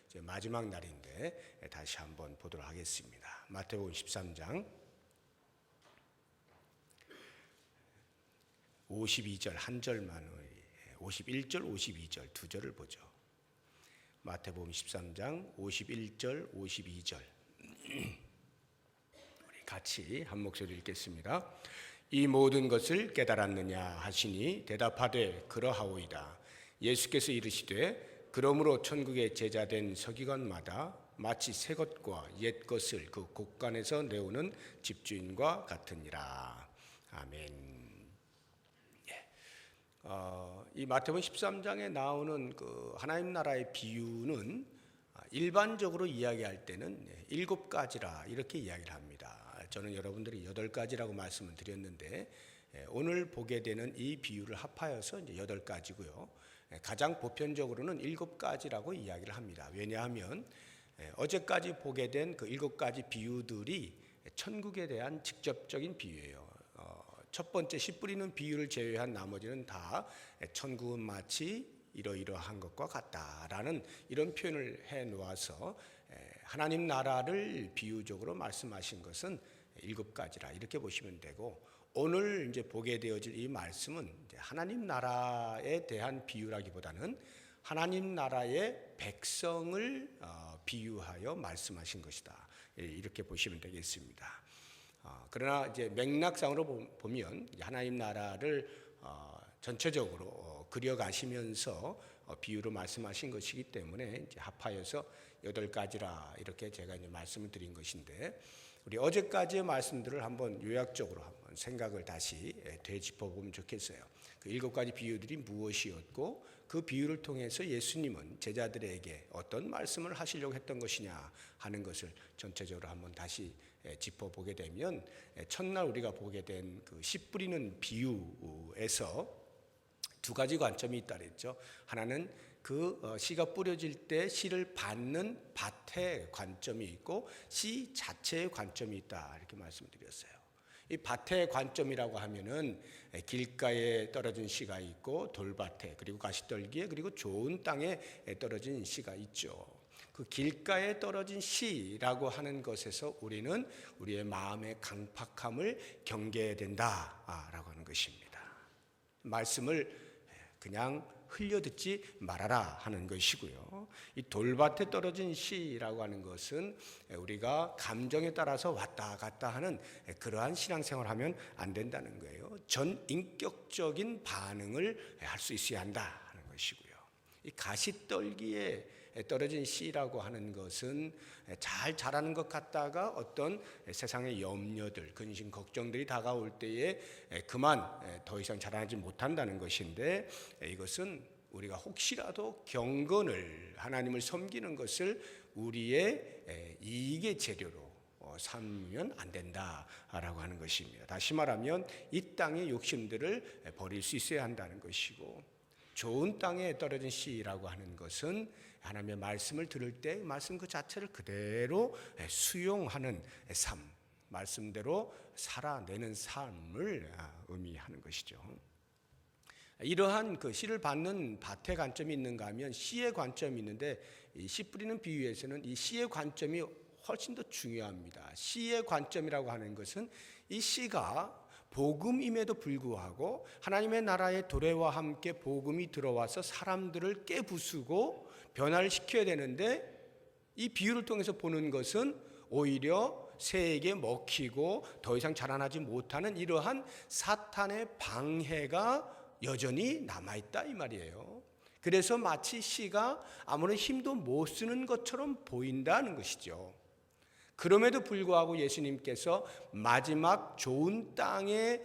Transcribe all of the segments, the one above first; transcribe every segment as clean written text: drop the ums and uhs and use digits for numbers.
이제 마지막 날인데 다시 한번 보도록 하겠습니다. 마태복음 13장 52절 한 절만 51절 52절 두 절을 보죠. 마태복음 13장 51절 52절 우리 같이 한 목소리 읽겠습니다. 이 모든 것을 깨달았느냐 하시니 대답하되 그러하오이다. 예수께서 이르시되 그러므로 천국의 제자된 서기관마다 마치 새 것과 옛 것을 그 곳간에서 내오는 집주인과 같으니라. 아멘. 이 마태복음 13장에 나오는 그 하나님 나라의 비유는 일반적으로 이야기할 때는 7가지라 이렇게 이야기를 합니다. 저는 여러분들이 8가지라고 말씀을 드렸는데 오늘 보게 되는 이 비유를 합하여서 이제 8가지고요. 가장 보편적으로는 7가지라고 이야기를 합니다. 왜냐하면 어제까지 보게 된 그 7가지 비유들이 천국에 대한 직접적인 비유예요. 첫 번째 씨 뿌리는 비유를 제외한 나머지는 다 천국은 마치 이러이러한 것과 같다라는 이런 표현을 해 놓아서 하나님 나라를 비유적으로 말씀하신 것은 7가지라 이렇게 보시면 되고, 오늘 이제 보게 되어질 이 말씀은 하나님 나라에 대한 비유라기보다는 하나님 나라의 백성을 비유하여 말씀하신 것이다. 이렇게 보시면 되겠습니다. 그러나 이제 맥락상으로 보면 하나님 나라를 전체적으로 그려가시면서 비유로 말씀하신 것이기 때문에 이제 합하여서 8가지라 이렇게 제가 이제 말씀을 드린 것인데, 우리 어제까지의 말씀들을 한번 요약적으로 한번 생각을 다시 되짚어 보면 좋겠어요. 그 7가지 비유들이 무엇이었고 그 비유를 통해서 예수님은 제자들에게 어떤 말씀을 하시려고 했던 것이냐 하는 것을 전체적으로 한번 다시 짚어보게 되면, 첫날 우리가 보게 된 그 씨 뿌리는 비유에서 2가지 관점이 있다 그랬죠. 하나는 그 씨가 뿌려질 때 씨를 받는 밭의 관점이 있고 씨 자체의 관점이 있다 이렇게 말씀드렸어요. 이 밭의 관점이라고 하면은 길가에 떨어진 씨가 있고 돌밭에 그리고 가시떨기에 그리고 좋은 땅에 떨어진 씨가 있죠. 그 길가에 떨어진 씨라고 하는 것에서 우리는 우리의 마음의 강팍함을 경계해야 된다라고 하는 것입니다. 말씀을 그냥 흘려듣지 말아라 하는 것이고요. 이 돌밭에 떨어진 씨라고 하는 것은 우리가 감정에 따라서 왔다 갔다 하는 그러한 신앙생활을 하면 안 된다는 거예요. 전인격적인 반응을 할 수 있어야 한다 하는 것이고요. 이 가시떨기에 떨어진 씨라고 하는 것은 잘 자라는 것 같다가 어떤 세상의 염려들, 근심, 걱정들이 다가올 때에 그만 더 이상 자라나지 못한다는 것인데, 이것은 우리가 혹시라도 경건을 하나님을 섬기는 것을 우리의 이익의 재료로 삼으면 안 된다라고 하는 것입니다. 다시 말하면 이 땅의 욕심들을 버릴 수 있어야 한다는 것이고, 좋은 땅에 떨어진 씨라고 하는 것은 하나님의 말씀을 들을 때 말씀 그 자체를 그대로 수용하는 삶, 말씀대로 살아내는 삶을 의미하는 것이죠. 이러한 그 씨를 받는 밭의 관점이 있는가 하면 씨의 관점이 있는데, 이 씨 뿌리는 비유에서는 이 씨의 관점이 훨씬 더 중요합니다. 씨의 관점이라고 하는 것은 이 씨가 복음임에도 불구하고 하나님의 나라의 도래와 함께 복음이 들어와서 사람들을 깨부수고 변화를 시켜야 되는데, 이 비유를 통해서 보는 것은 오히려 새에게 먹히고 더 이상 자라나지 못하는 이러한 사탄의 방해가 여전히 남아있다 이 말이에요. 그래서 마치 씨가 아무런 힘도 못 쓰는 것처럼 보인다는 것이죠. 그럼에도 불구하고 예수님께서 마지막 좋은 땅의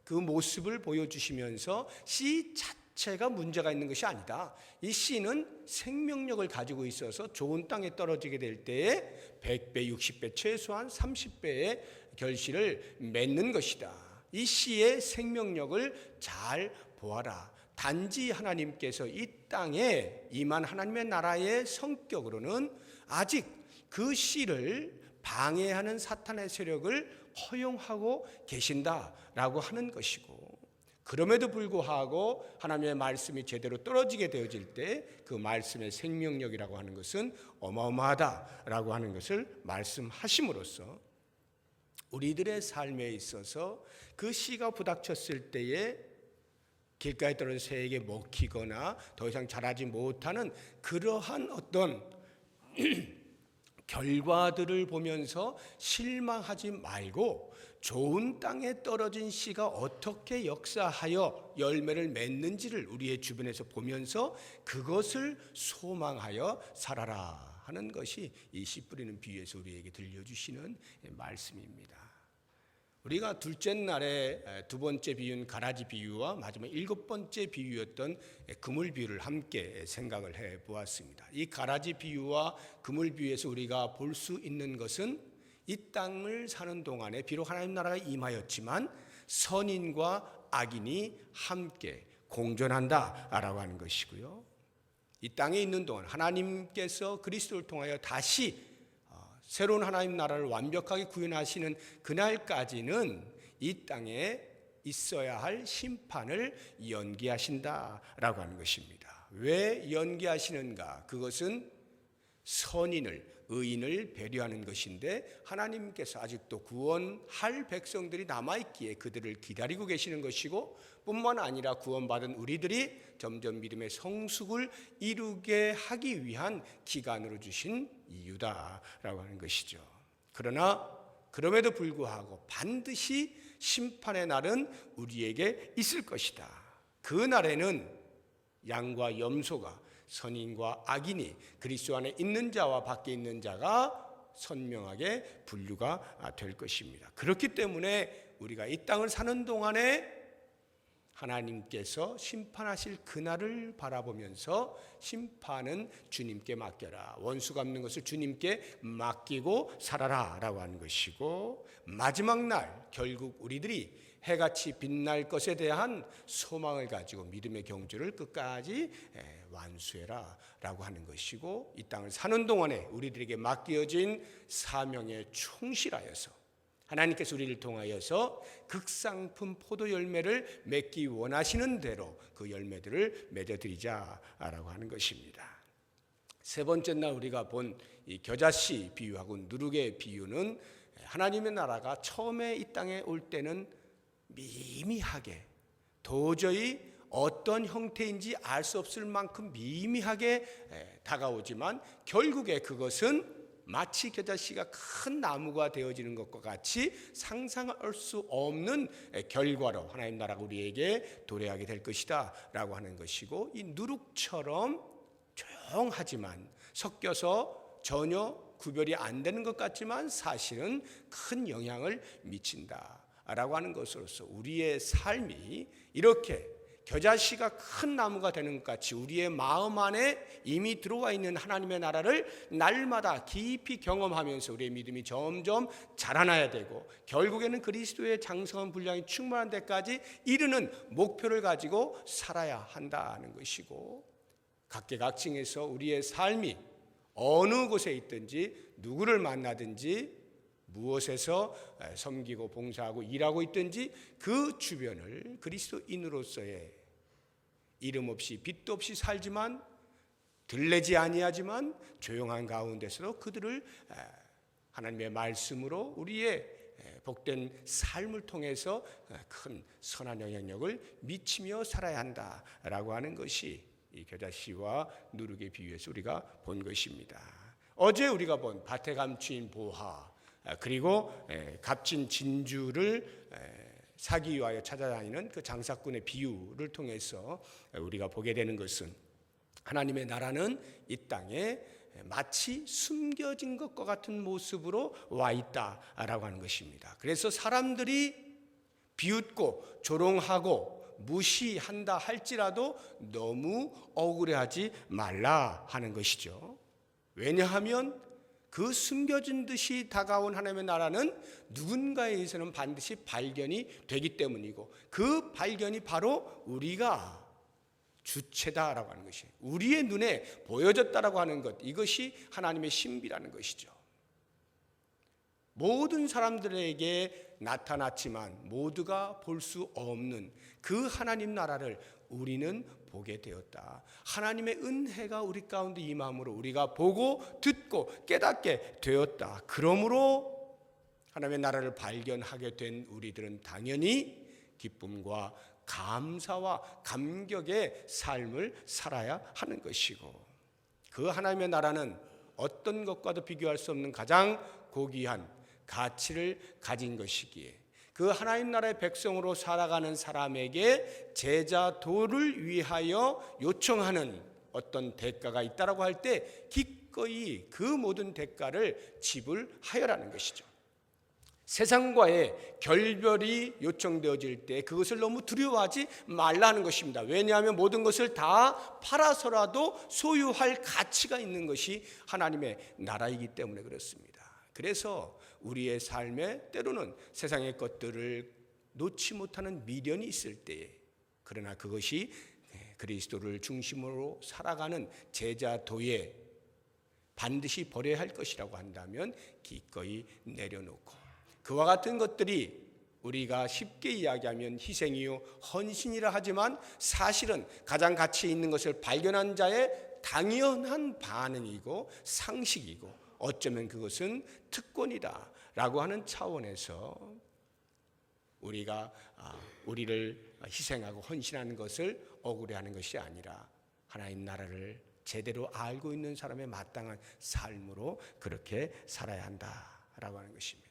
그 모습을 보여주시면서 씨 자체가 문제가 있는 것이 아니다. 이 씨는 생명력을 가지고 있어서 좋은 땅에 떨어지게 될 때에 100배, 60배, 최소한 30배의 결실을 맺는 것이다. 이 씨의 생명력을 잘 보아라. 단지 하나님께서 이 땅에 임한 하나님의 나라의 성격으로는 아직 그 씨를 방해하는 사탄의 세력을 허용하고 계신다라고 하는 것이고, 그럼에도 불구하고 하나님의 말씀이 제대로 떨어지게 되어질 때 그 말씀의 생명력이라고 하는 것은 어마어마하다라고 하는 것을 말씀하심으로써 우리들의 삶에 있어서 그 씨가 부닥쳤을 때에 길가에 떨어진 새에게 먹히거나 더 이상 자라지 못하는 그러한 어떤 결과들을 보면서 실망하지 말고 좋은 땅에 떨어진 씨가 어떻게 역사하여 열매를 맺는지를 우리의 주변에서 보면서 그것을 소망하여 살아라 하는 것이 이 씨 뿌리는 비유에서 우리에게 들려주시는 말씀입니다. 우리가 둘째 날에 두 번째 비유인 가라지 비유와 마지막 일곱 번째 비유였던 그물 비유를 함께 생각을 해 보았습니다. 이 가라지 비유와 그물 비유에서 우리가 볼 수 있는 것은 이 땅을 사는 동안에 비록 하나님 나라가 임하였지만 선인과 악인이 함께 공존한다라고 하는 것이고요. 이 땅에 있는 동안 하나님께서 그리스도를 통하여 다시 새로운 하나님 나라를 완벽하게 구현하시는 그날까지는 이 땅에 있어야 할 심판을 연기하신다라고 하는 것입니다. 왜 연기하시는가? 그것은 선인을, 의인을 배려하는 것인데 하나님께서 아직도 구원할 백성들이 남아있기에 그들을 기다리고 계시는 것이고 뿐만 아니라 구원받은 우리들이 점점 믿음의 성숙을 이루게 하기 위한 기간으로 주신 이유다라고 하는 것이죠. 그러나 그럼에도 불구하고 반드시 심판의 날은 우리에게 있을 것이다. 그 날에는 양과 염소가 선인과 악인이 그리스도 안에 있는 자와 밖에 있는 자가 선명하게 분류가 될 것입니다. 그렇기 때문에 우리가 이 땅을 사는 동안에 하나님께서 심판하실 그날을 바라보면서 심판은 주님께 맡겨라, 원수 갚는 것을 주님께 맡기고 살아라 라고 하는 것이고, 마지막 날 결국 우리들이 해같이 빛날 것에 대한 소망을 가지고 믿음의 경주를 끝까지 완수해라 라고 하는 것이고, 이 땅을 사는 동안에 우리들에게 맡겨진 사명에 충실하여서 하나님께서 우리를 통하여서 극상품 포도 열매를 맺기 원하시는 대로 그 열매들을 맺어드리자라고 하는 것입니다. 세 번째 날 우리가 본 이 겨자씨 비유하고 누룩의 비유는 하나님의 나라가 처음에 이 땅에 올 때는 미미하게, 도저히 어떤 형태인지 알 수 없을 만큼 미미하게 다가오지만 결국에 그것은 마치 겨자씨가 큰 나무가 되어지는 것과 같이 상상할 수 없는 결과로 하나님 나라가 우리에게 도래하게 될 것이다 라고 하는 것이고, 이 누룩처럼 조용하지만 섞여서 전혀 구별이 안 되는 것 같지만 사실은 큰 영향을 미친다 라고 하는 것으로서 우리의 삶이 이렇게 겨자씨가 큰 나무가 되는 것 같이 우리의 마음 안에 이미 들어와 있는 하나님의 나라를 날마다 깊이 경험하면서 우리의 믿음이 점점 자라나야 되고, 결국에는 그리스도의 장성한 분량이 충만한 데까지 이르는 목표를 가지고 살아야 한다는 것이고, 각계각층에서 우리의 삶이 어느 곳에 있든지 누구를 만나든지 무엇에서 섬기고 봉사하고 일하고 있든지 그 주변을 그리스도인으로서의 이름 없이 빛도 없이 살지만 들레지 아니하지만 조용한 가운데서도 그들을 하나님의 말씀으로 우리의 복된 삶을 통해서 큰 선한 영향력을 미치며 살아야 한다라고 하는 것이 이 겨자씨와 누룩의 비유에서 우리가 본 것입니다. 어제 우리가 본 밭에 감추인 보화, 그리고 값진 진주를 사기 위하여 찾아다니는 그 장사꾼의 비유를 통해서 우리가 보게 되는 것은 하나님의 나라는 이 땅에 마치 숨겨진 것과 같은 모습으로 와 있다라고 하는 것입니다. 그래서 사람들이 비웃고 조롱하고 무시한다 할지라도 너무 억울해하지 말라 하는 것이죠. 왜냐하면 그 숨겨진 듯이 다가온 하나님의 나라는 누군가에 의해서는 반드시 발견이 되기 때문이고, 그 발견이 바로 우리가 주체다라고 하는 것이, 우리의 눈에 보여졌다라고 하는 것, 이것이 하나님의 신비라는 것이죠. 모든 사람들에게 나타났지만 모두가 볼 수 없는 그 하나님 나라를 우리는 보게 되었다. 하나님의 은혜가 우리 가운데 임함으로 우리가 보고 듣고 깨닫게 되었다. 그러므로 하나님의 나라를 발견하게 된 우리들은 당연히 기쁨과 감사와 감격의 삶을 살아야 하는 것이고, 그 하나님의 나라는 어떤 것과도 비교할 수 없는 가장 고귀한 가치를 가진 것이기에 그 하나님 나라의 백성으로 살아가는 사람에게 제자도를 위하여 요청하는 어떤 대가가 있다라고 할 때 기꺼이 그 모든 대가를 지불하여라는 것이죠. 세상과의 결별이 요청되어질 때 그것을 너무 두려워하지 말라는 것입니다. 왜냐하면 모든 것을 다 팔아서라도 소유할 가치가 있는 것이 하나님의 나라이기 때문에 그렇습니다. 그래서 우리의 삶에 때로는 세상의 것들을 놓지 못하는 미련이 있을 때에, 그러나 그것이 그리스도를 중심으로 살아가는 제자도에 반드시 버려야 할 것이라고 한다면 기꺼이 내려놓고, 그와 같은 것들이 우리가 쉽게 이야기하면 희생이요 헌신이라 하지만 사실은 가장 가치 있는 것을 발견한 자의 당연한 반응이고 상식이고 어쩌면 그것은 특권이다라고 하는 차원에서 우리가 우리를 희생하고 헌신하는 것을 억울해하는 것이 아니라 하나님 나라를 제대로 알고 있는 사람의 마땅한 삶으로 그렇게 살아야 한다라고 하는 것입니다.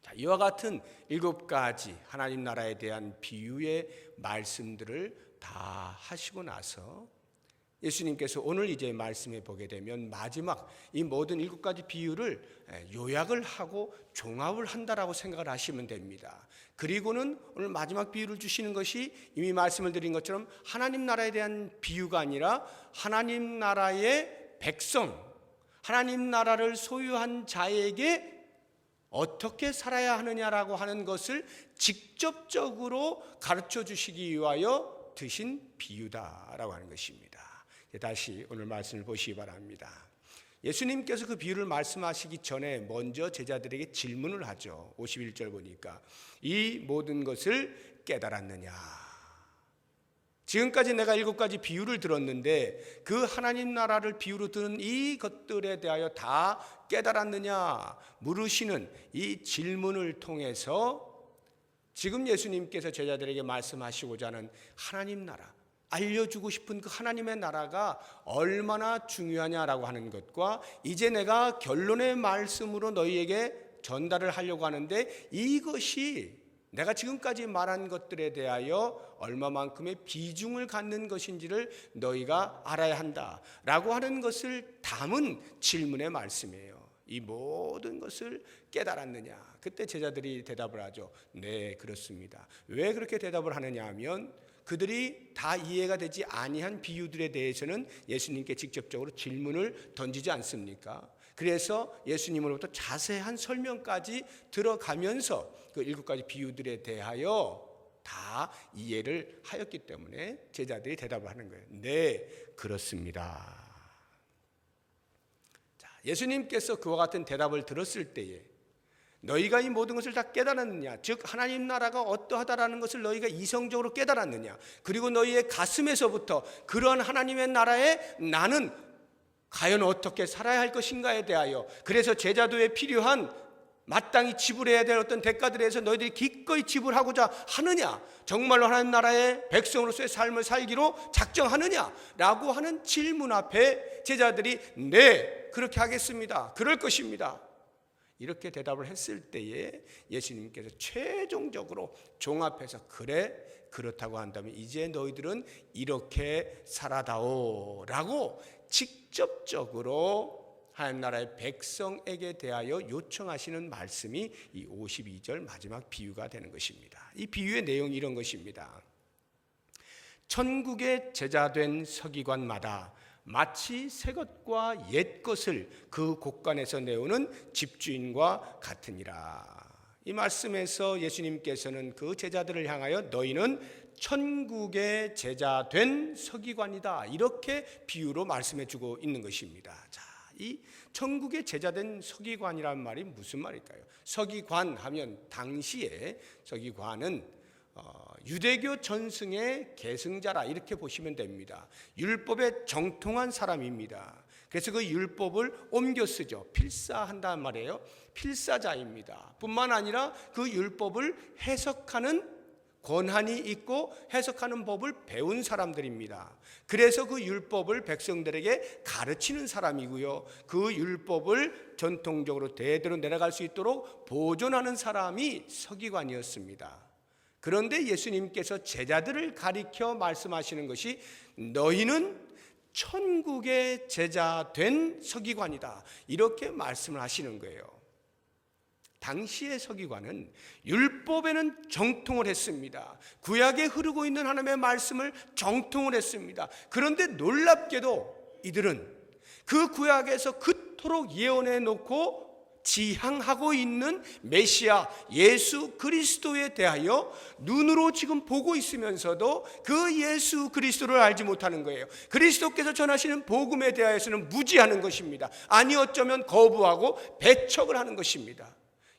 자, 이와 같은 7가지 하나님 나라에 대한 비유의 말씀들을 다 하시고 나서 예수님께서 오늘 이제 말씀해 보게 되면 마지막 이 모든 7가지 비유를 요약을 하고 종합을 한다라고 생각을 하시면 됩니다. 그리고는 오늘 마지막 비유를 주시는 것이 이미 말씀을 드린 것처럼 하나님 나라에 대한 비유가 아니라 하나님 나라의 백성, 하나님 나라를 소유한 자에게 어떻게 살아야 하느냐라고 하는 것을 직접적으로 가르쳐 주시기 위하여 드신 비유다라고 하는 것입니다. 다시 오늘 말씀을 보시기 바랍니다. 예수님께서 그 비유를 말씀하시기 전에 먼저 제자들에게 질문을 하죠. 51절 보니까 이 모든 것을 깨달았느냐. 지금까지 내가 7가지 비유를 들었는데 그 하나님 나라를 비유로 들은 이 것들에 대하여 다 깨달았느냐 물으시는 이 질문을 통해서 지금 예수님께서 제자들에게 말씀하시고자 하는 하나님 나라, 알려주고 싶은 그 하나님의 나라가 얼마나 중요하냐라고 하는 것과 이제 내가 결론의 말씀으로 너희에게 전달을 하려고 하는데 이것이 내가 지금까지 말한 것들에 대하여 얼마만큼의 비중을 갖는 것인지를 너희가 알아야 한다라고 하는 것을 담은 질문의 말씀이에요. 이 모든 것을 깨달았느냐? 그때 제자들이 대답을 하죠. 네, 그렇습니다. 왜 그렇게 대답을 하느냐 하면 그들이 다 이해가 되지 아니한 비유들에 대해서는 예수님께 직접적으로 질문을 던지지 않습니까? 그래서 예수님으로부터 자세한 설명까지 들어가면서 그 7가지 비유들에 대하여 다 이해를 하였기 때문에 제자들이 대답을 하는 거예요. 네, 그렇습니다. 자, 예수님께서 그와 같은 대답을 들었을 때에 너희가 이 모든 것을 다 깨달았느냐? 즉 하나님 나라가 어떠하다라는 것을 너희가 이성적으로 깨달았느냐? 그리고 너희의 가슴에서부터 그런 하나님의 나라에 나는 과연 어떻게 살아야 할 것인가에 대하여, 그래서 제자도에 필요한 마땅히 지불해야 될 어떤 대가들에 대해서 너희들이 기꺼이 지불하고자 하느냐? 정말로 하나님 나라의 백성으로서의 삶을 살기로 작정하느냐라고 하는 질문 앞에 제자들이 네, 그렇게 하겠습니다. 그럴 것입니다. 이렇게 대답을 했을 때에 예수님께서 최종적으로 종합해서 그래, 그렇다고 한다면 이제 너희들은 이렇게 살아다오 라고 직접적으로 하나님 나라의 백성에게 대하여 요청하시는 말씀이 이 52절 마지막 비유가 되는 것입니다. 이 비유의 내용이 이런 것입니다. 천국의 제자된 서기관마다 마치 새 것과 옛 것을 그 곳간에서 내오는 집주인과 같으니라. 이 말씀에서 예수님께서는 그 제자들을 향하여 너희는 천국의 제자된 서기관이다 이렇게 비유로 말씀해 주고 있는 것입니다. 자, 이 천국의 제자된 서기관이란 말이 무슨 말일까요? 서기관 하면 당시에 서기관은 유대교 전승의 계승자라 이렇게 보시면 됩니다. 율법에 정통한 사람입니다. 그래서 그 율법을 옮겨 쓰죠. 필사한다는 말이에요. 필사자입니다. 뿐만 아니라 그 율법을 해석하는 권한이 있고 해석하는 법을 배운 사람들입니다. 그래서 그 율법을 백성들에게 가르치는 사람이고요. 그 율법을 전통적으로 대대로 내려갈 수 있도록 보존하는 사람이 서기관이었습니다. 그런데 예수님께서 제자들을 가리켜 말씀하시는 것이 너희는 천국의 제자 된 서기관이다. 이렇게 말씀을 하시는 거예요. 당시의 서기관은 율법에는 정통을 했습니다. 구약에 흐르고 있는 하나님의 말씀을 정통을 했습니다. 그런데 놀랍게도 이들은 그 구약에서 그토록 예언해 놓고 지향하고 있는 메시아 예수 그리스도에 대하여 눈으로 지금 보고 있으면서도 그 예수 그리스도를 알지 못하는 거예요. 그리스도께서 전하시는 복음에 대하여서는 무지하는 것입니다. 아니 어쩌면 거부하고 배척을 하는 것입니다.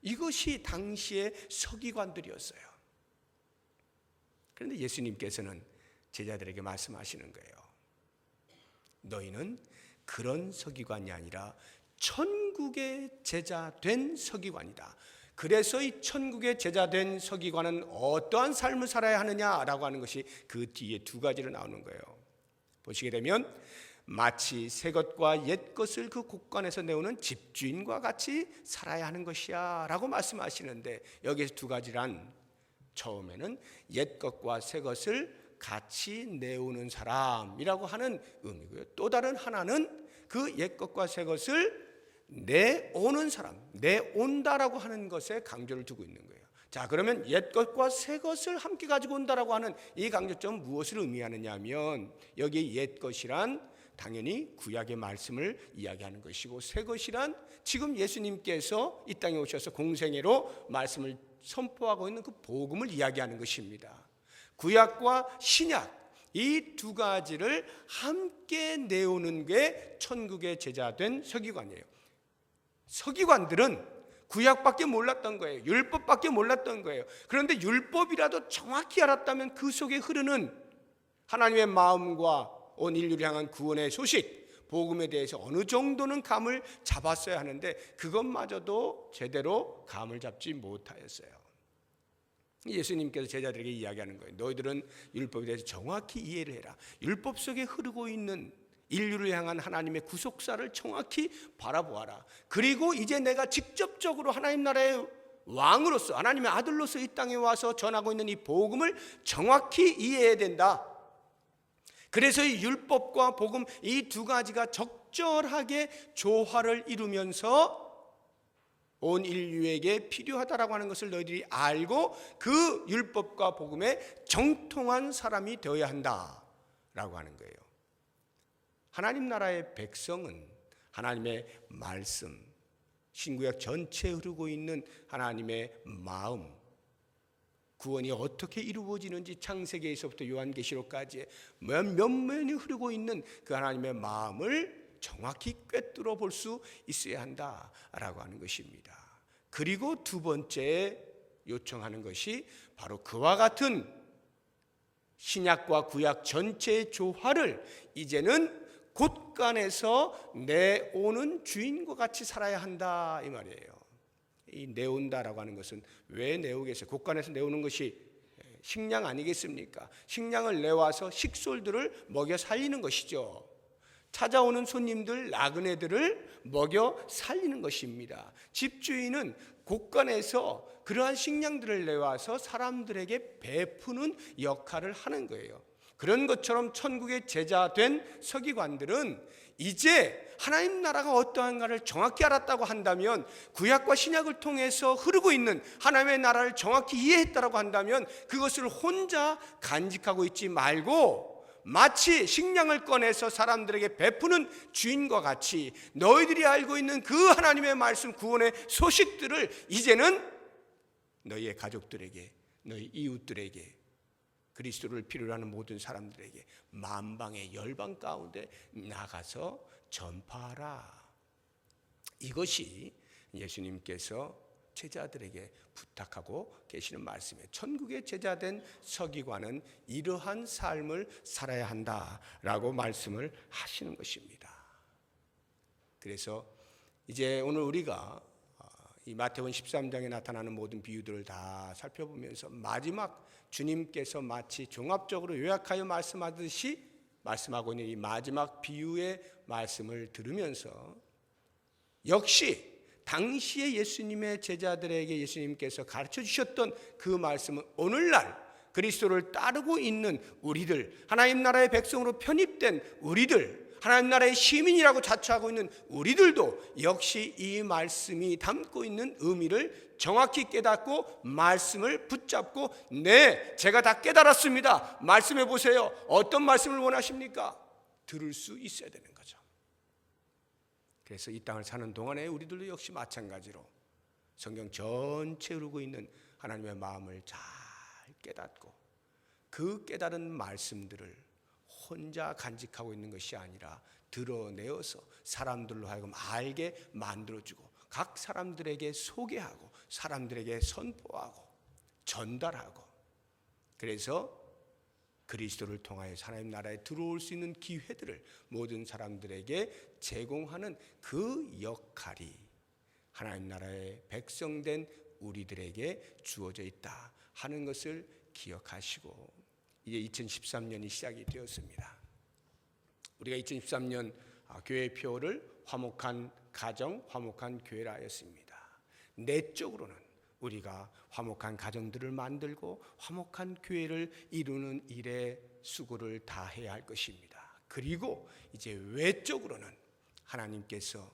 이것이 당시의 서기관들이었어요. 그런데 예수님께서는 제자들에게 말씀하시는 거예요. 너희는 그런 서기관이 아니라 천국의 제자 된 서기관이다. 그래서 이 천국의 제자 된 서기관은 어떠한 삶을 살아야 하느냐라고 하는 것이 그 뒤에 두 가지로 나오는 거예요. 보시게 되면 마치 새 것과 옛 것을 그 곳간에서 내오는 집주인과 같이 살아야 하는 것이야 라고 말씀하시는데, 여기에서 두 가지란 처음에는 옛 것과 새 것을 같이 내오는 사람이라고 하는 의미고요. 또 다른 하나는 그 옛 것과 새 것을 내오는 사람, 내온다라고 하는 것에 강조를 두고 있는 거예요. 자, 그러면 옛 것과 새 것을 함께 가지고 온다라고 하는 이 강조점은 무엇을 의미하느냐 하면, 여기 옛 것이란 당연히 구약의 말씀을 이야기하는 것이고, 새 것이란 지금 예수님께서 이 땅에 오셔서 공생애로 말씀을 선포하고 있는 그 복음을 이야기하는 것입니다. 구약과 신약 이 두 가지를 함께 내오는 게 천국의 제자된 서기관이에요. 서기관들은 구약밖에 몰랐던 거예요. 율법밖에 몰랐던 거예요. 그런데 율법이라도 정확히 알았다면 그 속에 흐르는 하나님의 마음과 온 인류를 향한 구원의 소식, 복음에 대해서 어느 정도는 감을 잡았어야 하는데 그것마저도 제대로 감을 잡지 못하였어요. 예수님께서 제자들에게 이야기하는 거예요. 너희들은 율법에 대해서 정확히 이해를 해라. 율법 속에 흐르고 있는 인류를 향한 하나님의 구속사를 정확히 바라보아라. 그리고 이제 내가 직접적으로 하나님 나라의 왕으로서, 하나님의 아들로서 이 땅에 와서 전하고 있는 이 복음을 정확히 이해해야 된다. 그래서 이 율법과 복음 이 두 가지가 적절하게 조화를 이루면서 온 인류에게 필요하다라고 하는 것을 너희들이 알고 그 율법과 복음에 정통한 사람이 되어야 한다라고 하는 거예요. 하나님 나라의 백성은 하나님의 말씀, 신구약 전체에 흐르고 있는 하나님의 마음, 구원이 어떻게 이루어지는지 창세기에서부터 요한계시록까지 면면이 흐르고 있는 그 하나님의 마음을 정확히 꿰뚫어 볼 수 있어야 한다라고 하는 것입니다. 그리고 두 번째 요청하는 것이 바로 그와 같은 신약과 구약 전체의 조화를 이제는 곳간에서 내오는 주인과 같이 살아야 한다 이 말이에요. 이 내온다라고 하는 것은 왜 내오겠어요? 곳간에서 내오는 것이 식량 아니겠습니까? 식량을 내와서 식솔들을 먹여 살리는 것이죠. 찾아오는 손님들, 나그네들을 먹여 살리는 것입니다. 집주인은 곳간에서 그러한 식량들을 내와서 사람들에게 베푸는 역할을 하는 거예요. 그런 것처럼 천국의 제자 된 서기관들은 이제 하나님 나라가 어떠한가를 정확히 알았다고 한다면, 구약과 신약을 통해서 흐르고 있는 하나님의 나라를 정확히 이해했다고 한다면 그것을 혼자 간직하고 있지 말고 마치 식량을 꺼내서 사람들에게 베푸는 주인과 같이 너희들이 알고 있는 그 하나님의 말씀, 구원의 소식들을 이제는 너희의 가족들에게, 너희 이웃들에게, 그리스도를 필요로 하는 모든 사람들에게 만방의 열방 가운데 나가서 전파하라. 이것이 예수님께서 제자들에게 부탁하고 계시는 말씀이에요. 천국의 제자된 서기관은 이러한 삶을 살아야 한다라고 말씀을 하시는 것입니다. 그래서 이제 오늘 우리가 이 마태복음 13장에 나타나는 모든 비유들을 다 살펴보면서 마지막 주님께서 마치 종합적으로 요약하여 말씀하듯이 말씀하고 있는 이 마지막 비유의 말씀을 들으면서 역시 당시에 예수님의 제자들에게 예수님께서 가르쳐 주셨던 그 말씀은 오늘날 그리스도를 따르고 있는 우리들, 하나님 나라의 백성으로 편입된 우리들, 하나님 나라의 시민이라고 자처하고 있는 우리들도 역시 이 말씀이 담고 있는 의미를 정확히 깨닫고 말씀을 붙잡고 네, 제가 다 깨달았습니다. 말씀해 보세요. 어떤 말씀을 원하십니까? 들을 수 있어야 되는 거죠. 그래서 이 땅을 사는 동안에 우리들도 역시 마찬가지로 성경 전체에 흐르고 있는 하나님의 마음을 잘 깨닫고 그 깨달은 말씀들을 혼자 간직하고 있는 것이 아니라 드러내어서 사람들로 하여금 알게 만들어주고 각 사람들에게 소개하고 사람들에게 선포하고 전달하고 그래서 그리스도를 통하여 하나님 나라에 들어올 수 있는 기회들을 모든 사람들에게 제공하는 그 역할이 하나님 나라의 백성된 우리들에게 주어져 있다 하는 것을 기억하시고 이제 2013년이 시작이 되었습니다. 우리가 2013년 교회 표를 화목한 가정, 화목한 교회라 하였습니다. 내적으로는 우리가 화목한 가정들을 만들고 화목한 교회를 이루는 일에 수고를 다해야 할 것입니다. 그리고 이제 외적으로는 하나님께서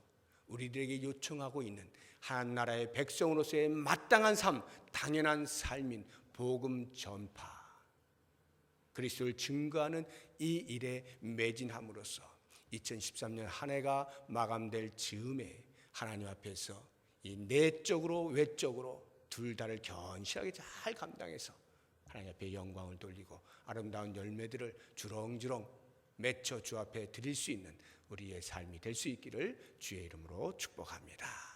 우리들에게 요청하고 있는 하나님 나라의 백성으로서의 마땅한 삶, 당연한 삶인 복음 전파, 그리스도를 증거하는 이 일에 매진함으로써 2013년 한 해가 마감될 즈음에 하나님 앞에서 이 내적으로 외적으로 둘 다를 견실하게 잘 감당해서 하나님 앞에 영광을 돌리고 아름다운 열매들을 주렁주렁 맺혀 주 앞에 드릴 수 있는 우리의 삶이 될 수 있기를 주의 이름으로 축복합니다.